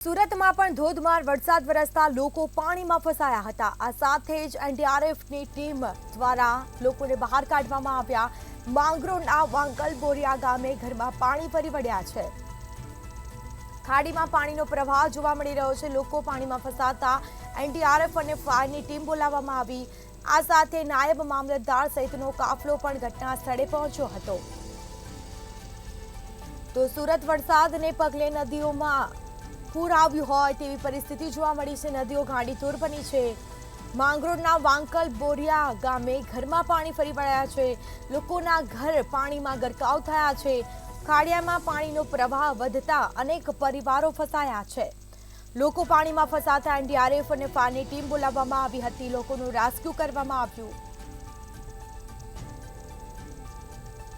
સુરતમાં પણ ધોધમાર વરસાદ વરસતા લોકો પાણીમાં ફસાયા હતા। આ સાથે જ એનડીઆરએફની ટીમ દ્વારા લોકોને બહાર કાઢવામાં આવ્યા। માંગરોળના વાંકલ બોરિયા ગામે ઘરમાં પાણી ફરી વળ્યા છે। ખાડીમાં પાણીનો પ્રવાહ જોવા મળી રહ્યો છે। લોકો પાણીમાં ફસાતા એનડીઆરએફ અને ફાયરની ટીમ બોલાવવામાં આવી। આ સાથે નાયબ મામલતદાર સહિતનો કાફલો પણ ઘટના સ્થળે પહોંચ્યો હતો। તો સુરત વરસાદને પગલે નદીઓમાં પૂર આવ્યું હોય તેવી પરિસ્થિતિ જોવા મળી છે। નદીઓ ગાંડીતુર બની છે। માંગરોળના વાંકલ બોરિયા ગામે ઘરમાં પાણી ફરી વળ્યા છે। લોકોના ઘર પાણીમાં ગરકાવ થયા છે। ખાડિયામાં પાણીનો પ્રવાહ વધતા અનેક પરિવારો ફસાયા છે। લોકો પાણીમાં ફસાતા એનડીઆરએફ અને ફાયરની ટીમ બોલાવવામાં આવી હતી। લોકોનું રેસ્ક્યુ કરવામાં આવ્યું।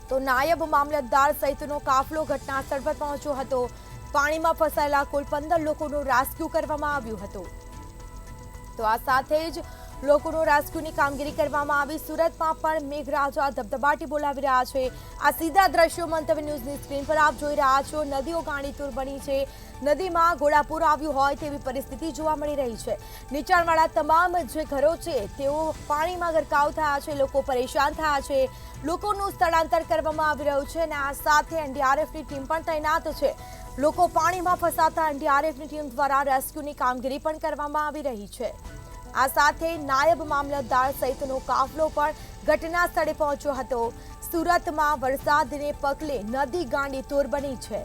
તો નાયબ મામલતદાર સહિતનો કાફલો ઘટના સ્થળ પર પહોંચ્યો હતો। પાણીમાં ફસાયેલા કુલ 15 લોકોનું રેસ્ક્યુ કરવામાં આવ્યું હતું। તો આ સાથે જ લોકોનું રેસ્ક્યુની કામગીરી કરવામાં આવી। સુરતમાં પણ મેઘરાજા ધબધબાટી બોલાવી રહ્યા છે। આ સીધા દ્રશ્યો મંતવ્ય ન્યૂઝની સ્ક્રીન પર આપ જોઈ રહ્યા છો। નદીઓ ગાંડીતુર બની છે। નદીમાં ઘોડાપૂર આવ્યું હોય તેવી પરિસ્થિતિ જોવા મળી રહી છે। નીચાણવાળા તમામ જે ઘરો છે તેઓ પાણીમાં ગરકાવ થયા છે। લોકો પરેશાન થયા છે। લોકોનું સ્થળાંતર કરવામાં આવી રહ્યું છે અને આ સાથે એનડીઆરએફની ટીમ પણ તૈનાત છે। લોકો પાણીમાં ફસાતા એનડીઆરએફની ટીમ દ્વારા રેસ્ક્યુની કામગીરી પણ કરવામાં આવી રહી છે। આ સાથે નાયબ મામલતદાર સહિતનો કાફલો પણ ઘટના સ્થળે પહોંચ્યો હતો। સુરતમાં વરસાદને પગલે નદી ગાંડીતુર બની છે।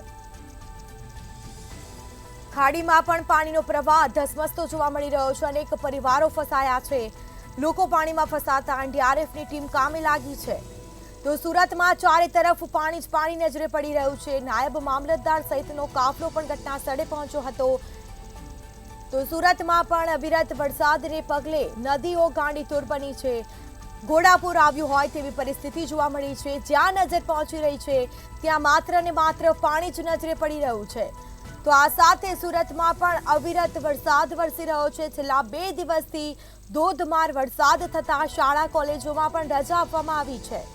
ખાડીમાં પણ પાણીનો પ્રવાહ ધસમસતો જોવા મળી રહ્યો છે। અનેક પરિવારો ફસાયા છે। લોકો પાણીમાં ફસાતા એનડીઆરએફની ટીમ કામે લાગી છે। તો સુરતમાં ચારે તરફ પાણી જ પાણી નજરે પડી રહ્યું છે। નાયબ મામલતદાર સહિતનો કાફલો પણ ઘટના સ્થળે પહોંચ્યો હતો। તો સુરતમાં પણ અવિરત વરસાદને પગલે નદીઓ ગાંડીતુર બની છે। ઘોડાપૂર આવ્યું હોય તેવી પરિસ્થિતિ જોવા મળી છે। જ્યાં નજર પહોંચી રહી છે ત્યાં માત્ર ને માત્ર પાણી જ નજરે પડી રહ્યું છે। તો આ સાથે સુરતમાં પણ અવિરત વરસાદ વરસી રહ્યો છે। છેલ્લા 2 દિવસથી ધોધમાર વરસાદ થતા શાળા કોલેજોમાં પણ રજા આપવામાં આવી છે।